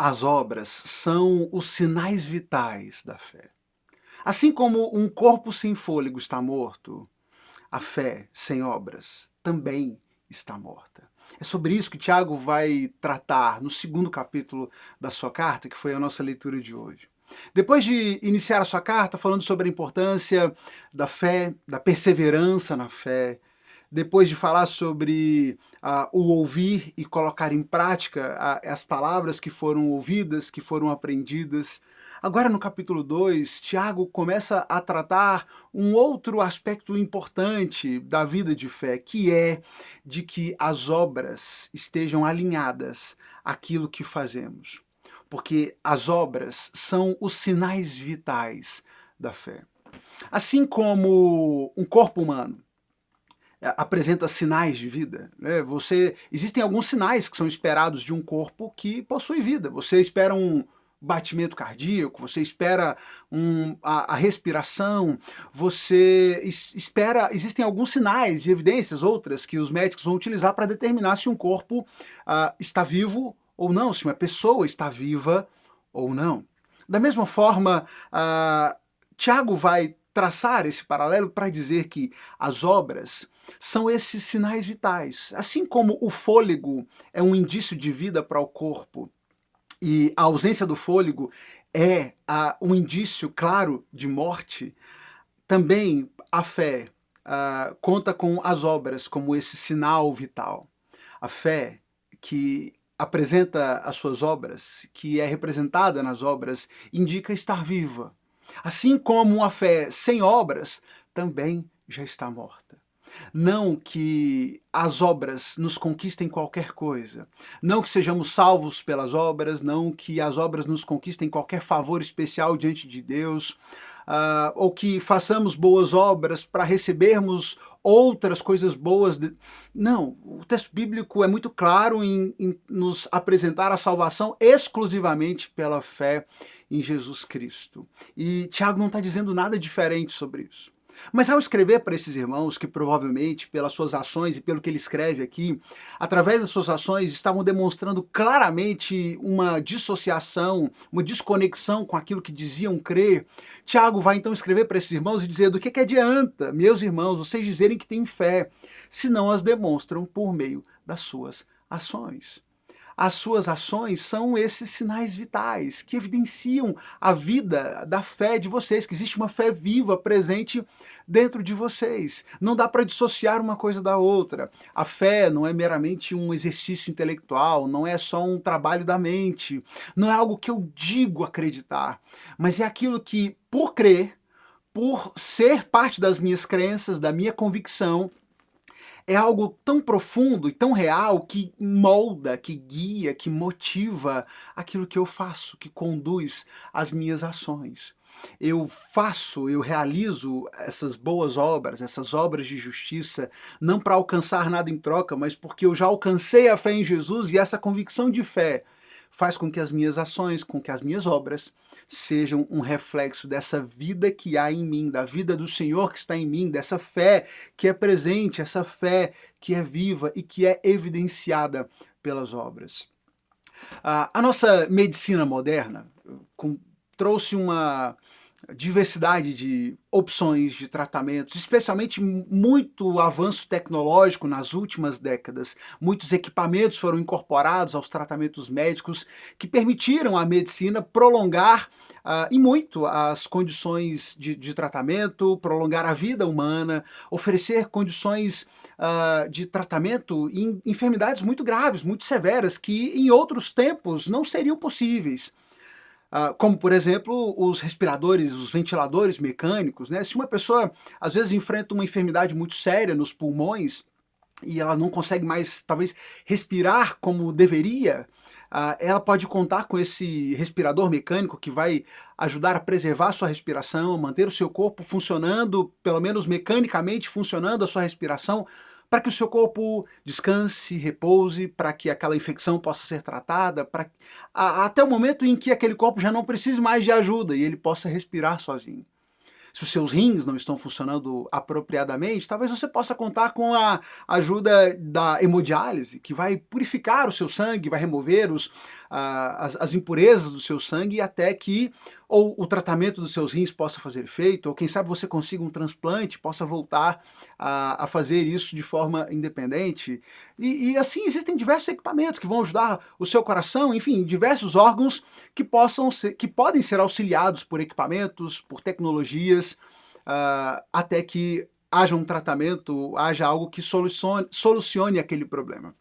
As obras são os sinais vitais da fé. Assim como um corpo sem fôlego está morto, a fé sem obras também está morta. É sobre isso que Tiago vai tratar no segundo capítulo da sua carta, que foi a nossa leitura de hoje. Depois de iniciar a sua carta falando sobre a importância da fé, da perseverança na fé, depois de falar sobre o ouvir e colocar em prática as palavras que foram ouvidas, que foram aprendidas, agora no capítulo 2, Tiago começa a tratar um outro aspecto importante da vida de fé, que é de que as obras estejam alinhadas àquilo que fazemos. Porque as obras são os sinais vitais da fé. Assim como um corpo humano apresenta sinais de vida, né? Existem alguns sinais que são esperados de um corpo que possui vida. Você espera um batimento cardíaco, você espera a respiração, você espera. Existem alguns sinais e evidências, outras, que os médicos vão utilizar para determinar se um corpo está vivo ou não, se uma pessoa está viva ou não. Da mesma forma, Tiago vai traçar esse paralelo para dizer que as obras são esses sinais vitais. Assim como o fôlego é um indício de vida para o corpo e a ausência do fôlego é um indício claro de morte, também a fé conta com as obras como esse sinal vital. A fé que apresenta as suas obras, que é representada nas obras, indica estar viva. Assim como a fé sem obras também já está morta. Não que as obras nos conquistem qualquer coisa, não que sejamos salvos pelas obras, não que as obras nos conquistem qualquer favor especial diante de Deus, ou que façamos boas obras para recebermos outras coisas boas. Não, o texto bíblico é muito claro em nos apresentar a salvação exclusivamente pela fé em Jesus Cristo. E Tiago não está dizendo nada diferente sobre isso. Mas ao escrever para esses irmãos, que provavelmente pelas suas ações e pelo que ele escreve aqui, através das suas ações estavam demonstrando claramente uma dissociação, uma desconexão com aquilo que diziam crer, Tiago vai então escrever para esses irmãos e dizer: do que adianta, meus irmãos, vocês dizerem que têm fé, se não as demonstram por meio das suas ações. As suas ações são esses sinais vitais que evidenciam a vida da fé de vocês, que existe uma fé viva presente dentro de vocês. Não dá para dissociar uma coisa da outra. A fé não é meramente um exercício intelectual, não é só um trabalho da mente, não é algo que eu digo acreditar, mas é aquilo que, por crer, por ser parte das minhas crenças, da minha convicção, é algo tão profundo e tão real que molda, que guia, que motiva aquilo que eu faço, que conduz as minhas ações. Eu realizo essas boas obras, essas obras de justiça, não para alcançar nada em troca, mas porque eu já alcancei a fé em Jesus e essa convicção de fé faz com que as minhas ações, com que as minhas obras sejam um reflexo dessa vida que há em mim, da vida do Senhor que está em mim, dessa fé que é presente, essa fé que é viva e que é evidenciada pelas obras. A nossa medicina moderna trouxe uma diversidade de opções de tratamentos, especialmente muito avanço tecnológico nas últimas décadas. Muitos equipamentos foram incorporados aos tratamentos médicos que permitiram à medicina prolongar e muito as condições de tratamento, prolongar a vida humana, oferecer condições de tratamento em enfermidades muito graves, muito severas, que em outros tempos não seriam possíveis. Como, por exemplo, os respiradores, os ventiladores mecânicos, né? Se uma pessoa, às vezes, enfrenta uma enfermidade muito séria nos pulmões e ela não consegue mais, talvez, respirar como deveria, ela pode contar com esse respirador mecânico que vai ajudar a preservar a sua respiração, manter o seu corpo funcionando, pelo menos mecanicamente funcionando a sua respiração, para que o seu corpo descanse, repouse, para que aquela infecção possa ser tratada, até o momento em que aquele corpo já não precise mais de ajuda e ele possa respirar sozinho. Se os seus rins não estão funcionando apropriadamente, talvez você possa contar com a ajuda da hemodiálise, que vai purificar o seu sangue, vai remover as impurezas do seu sangue até que ou o tratamento dos seus rins possa fazer efeito, ou quem sabe você consiga um transplante, possa voltar a fazer isso de forma independente. E assim existem diversos equipamentos que vão ajudar o seu coração, enfim, diversos órgãos que podem ser auxiliados por equipamentos, por tecnologias, até que haja um tratamento, haja algo que solucione aquele problema.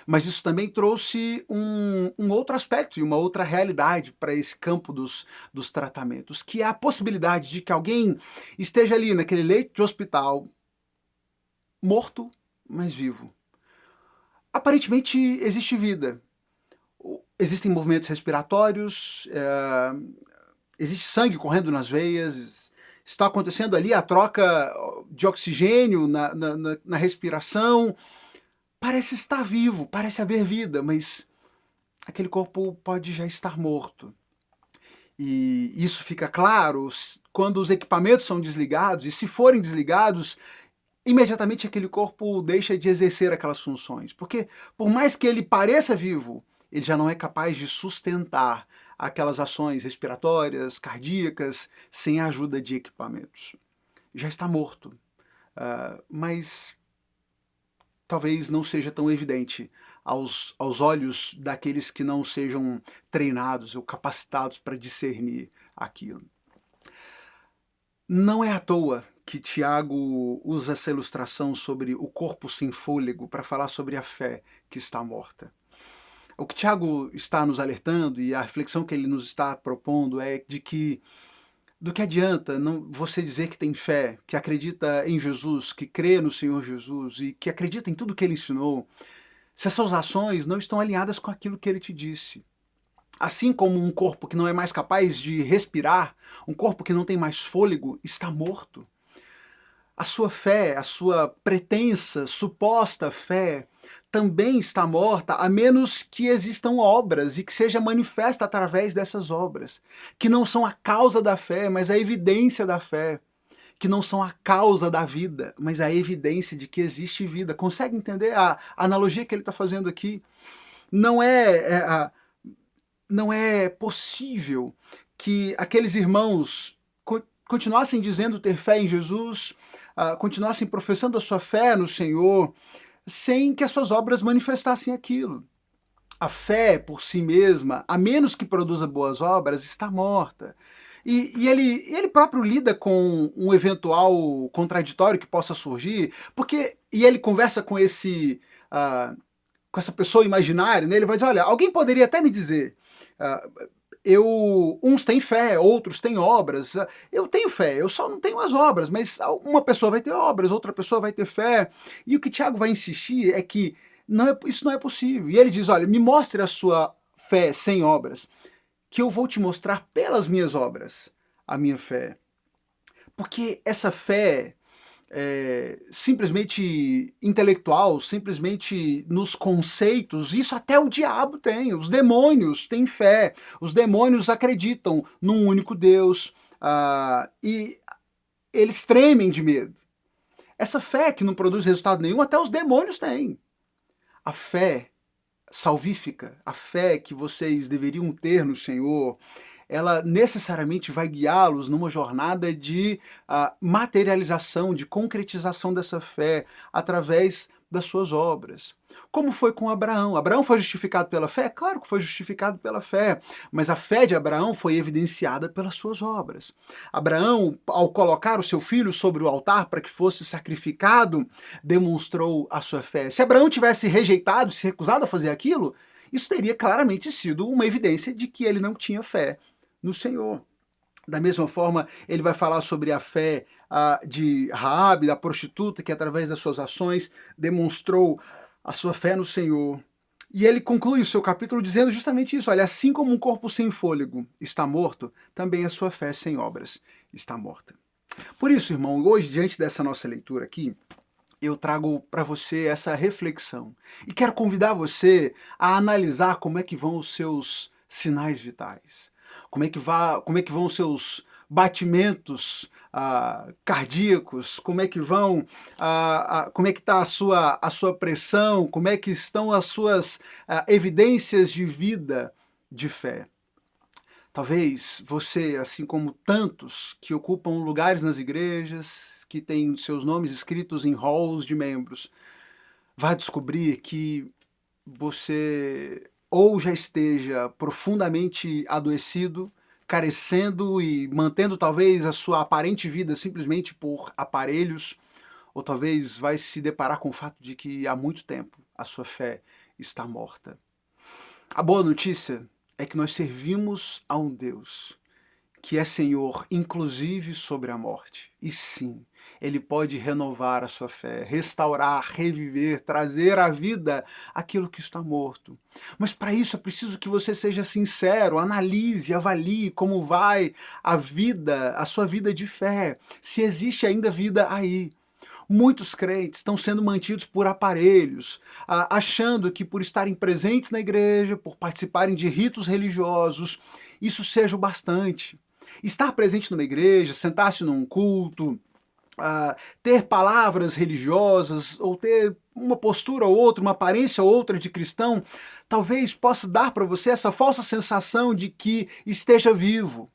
Mas isso também trouxe um outro aspecto e uma outra realidade para esse campo dos tratamentos, que é a possibilidade de que alguém esteja ali naquele leito de hospital, morto, mas vivo. Aparentemente existe vida, existem movimentos respiratórios, existe sangue correndo nas veias, está acontecendo ali a troca de oxigênio na respiração. Parece estar vivo, parece haver vida, mas aquele corpo pode já estar morto. E isso fica claro quando os equipamentos são desligados, e se forem desligados, imediatamente aquele corpo deixa de exercer aquelas funções. Porque por mais que ele pareça vivo, ele já não é capaz de sustentar aquelas ações respiratórias, cardíacas, sem a ajuda de equipamentos. Já está morto. Mas talvez não seja tão evidente aos olhos daqueles que não sejam treinados ou capacitados para discernir aquilo. Não é à toa que Tiago usa essa ilustração sobre o corpo sem fôlego para falar sobre a fé que está morta. O que Tiago está nos alertando e a reflexão que ele nos está propondo é de que do que adianta você dizer que tem fé, que acredita em Jesus, que crê no Senhor Jesus e que acredita em tudo que ele ensinou, se as suas ações não estão alinhadas com aquilo que ele te disse. Assim como um corpo que não é mais capaz de respirar, um corpo que não tem mais fôlego, está morto. A sua fé, a sua pretensa, suposta fé, também está morta, a menos que existam obras e que seja manifesta através dessas obras, que não são a causa da fé, mas a evidência da fé, que não são a causa da vida, mas a evidência de que existe vida. Consegue entender a analogia que ele está fazendo aqui? Não é possível que aqueles irmãos continuassem dizendo ter fé em Jesus, continuassem professando a sua fé no Senhor, sem que as suas obras manifestassem aquilo. A fé por si mesma, a menos que produza boas obras, está morta. E ele próprio lida com um eventual contraditório que possa surgir, e ele conversa com com essa pessoa imaginária, né? Ele vai dizer, olha, alguém poderia até me dizer, uns têm fé, outros têm obras, eu tenho fé, eu só não tenho as obras, mas uma pessoa vai ter obras, outra pessoa vai ter fé, e o que Tiago vai insistir é que isso não é possível, e ele diz, olha, me mostre a sua fé sem obras, que eu vou te mostrar pelas minhas obras a minha fé, porque essa fé simplesmente intelectual, simplesmente nos conceitos, isso até o diabo tem, os demônios têm fé, os demônios acreditam num único Deus, e eles tremem de medo. Essa fé que não produz resultado nenhum, até os demônios têm. A fé salvífica, a fé que vocês deveriam ter no Senhor, ela necessariamente vai guiá-los numa jornada de materialização, de concretização dessa fé através das suas obras. Como foi com Abraão? Abraão foi justificado pela fé? Claro que foi justificado pela fé, mas a fé de Abraão foi evidenciada pelas suas obras. Abraão, ao colocar o seu filho sobre o altar para que fosse sacrificado, demonstrou a sua fé. Se Abraão tivesse rejeitado, se recusado a fazer aquilo, isso teria claramente sido uma evidência de que ele não tinha fé no Senhor. Da mesma forma, ele vai falar sobre a fé de Raabe, da prostituta, que através das suas ações demonstrou a sua fé no Senhor. E ele conclui o seu capítulo dizendo justamente isso, olha, assim como um corpo sem fôlego está morto, também a sua fé sem obras está morta. Por isso, irmão, hoje, diante dessa nossa leitura aqui, eu trago para você essa reflexão. E quero convidar você a analisar como é que vão os seus sinais vitais. Como é que vão os seus batimentos cardíacos, como é que vão, como é que está a sua pressão, como é que estão as suas evidências de vida de fé. Talvez você, assim como tantos que ocupam lugares nas igrejas, que têm seus nomes escritos em halls de membros, vá descobrir que você ou já esteja profundamente adoecido, carecendo e mantendo talvez a sua aparente vida simplesmente por aparelhos, ou talvez vai se deparar com o fato de que há muito tempo a sua fé está morta. A boa notícia é que nós servimos a um Deus que é Senhor, inclusive sobre a morte. E sim, Ele pode renovar a sua fé, restaurar, reviver, trazer à vida aquilo que está morto. Mas para isso é preciso que você seja sincero, analise, avalie como vai a vida, a sua vida de fé, se existe ainda vida aí. Muitos crentes estão sendo mantidos por aparelhos, achando que por estarem presentes na igreja, por participarem de ritos religiosos, isso seja o bastante. Estar presente numa igreja, sentar-se num culto, ter palavras religiosas ou ter uma postura ou outra, uma aparência ou outra de cristão, talvez possa dar para você essa falsa sensação de que esteja vivo.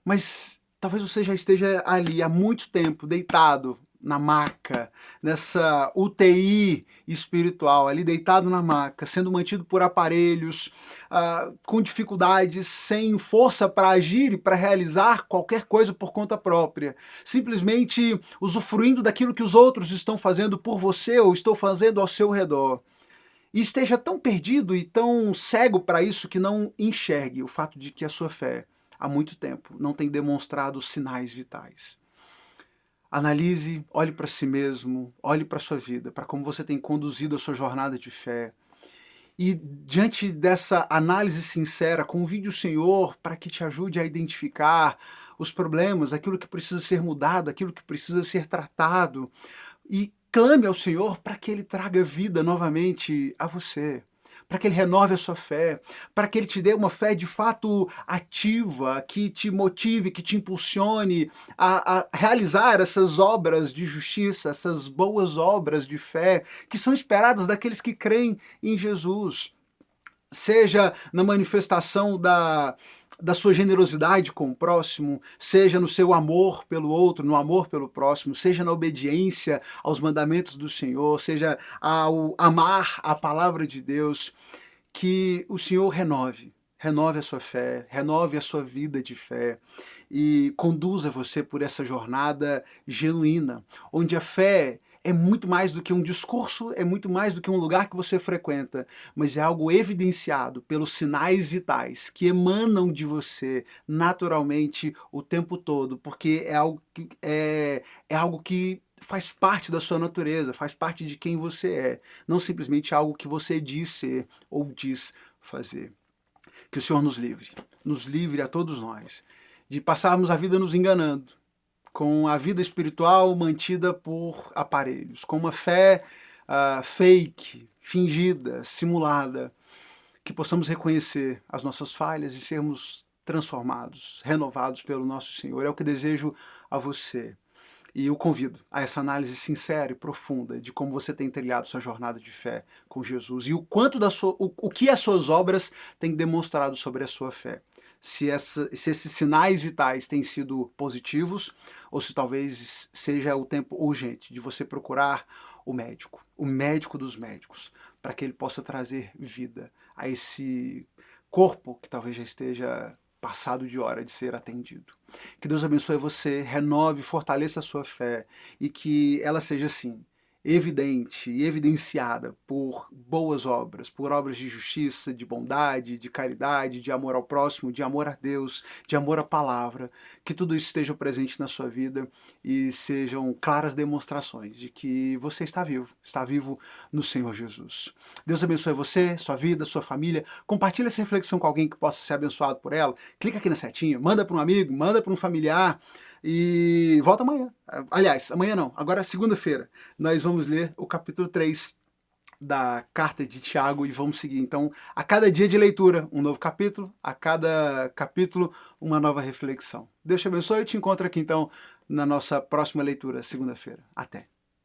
Mas talvez você já esteja ali há muito tempo, deitado na maca, nessa UTI espiritual, ali deitado na maca, sendo mantido por aparelhos, com dificuldades, sem força para agir e para realizar qualquer coisa por conta própria, simplesmente usufruindo daquilo que os outros estão fazendo por você ou estão fazendo ao seu redor. E esteja tão perdido e tão cego para isso que não enxergue o fato de que a sua fé, há muito tempo, não tem demonstrado sinais vitais. Analise, olhe para si mesmo, olhe para a sua vida, para como você tem conduzido a sua jornada de fé. E diante dessa análise sincera, convide o Senhor para que te ajude a identificar os problemas, aquilo que precisa ser mudado, aquilo que precisa ser tratado. E clame ao Senhor para que Ele traga vida novamente a você, para que Ele renove a sua fé, para que Ele te dê uma fé de fato ativa, que te motive, que te impulsione a realizar essas obras de justiça, essas boas obras de fé, que são esperadas daqueles que creem em Jesus. Seja na manifestação da sua generosidade com o próximo, seja no seu amor pelo outro, no amor pelo próximo, seja na obediência aos mandamentos do Senhor, seja ao amar a palavra de Deus, que o Senhor renove a sua fé, renove a sua vida de fé e conduza você por essa jornada genuína, onde a fé é muito mais do que um discurso, é muito mais do que um lugar que você frequenta, mas é algo evidenciado pelos sinais vitais que emanam de você naturalmente o tempo todo, porque é algo que faz parte da sua natureza, faz parte de quem você é, não simplesmente algo que você diz ser ou diz fazer. Que o Senhor nos livre a todos nós, de passarmos a vida nos enganando, com a vida espiritual mantida por aparelhos, com uma fé fake, fingida, simulada, que possamos reconhecer as nossas falhas e sermos transformados, renovados pelo nosso Senhor. É o que desejo a você. E o convido a essa análise sincera e profunda de como você tem trilhado sua jornada de fé com Jesus e o quanto o que as suas obras têm demonstrado sobre a sua fé. Se esses sinais vitais têm sido positivos ou se talvez seja o tempo urgente de você procurar o médico dos médicos, para que ele possa trazer vida a esse corpo que talvez já esteja passado de hora de ser atendido. Que Deus abençoe você, renove, fortaleça a sua fé e que ela seja assim, evidente e evidenciada por boas obras, por obras de justiça, de bondade, de caridade, de amor ao próximo, de amor a Deus, de amor à palavra, que tudo isso esteja presente na sua vida e sejam claras demonstrações de que você está vivo no Senhor Jesus. Deus abençoe você, sua vida, sua família. Compartilhe essa reflexão com alguém que possa ser abençoado por ela. Clica aqui na setinha, manda para um amigo, manda para um familiar. E volta amanhã. Aliás, amanhã não, agora segunda-feira. Nós vamos ler o capítulo 3 da carta de Tiago e vamos seguir. Então, a cada dia de leitura, um novo capítulo, a cada capítulo, uma nova reflexão. Deus te abençoe e te encontro aqui, então, na nossa próxima leitura, segunda-feira. Até!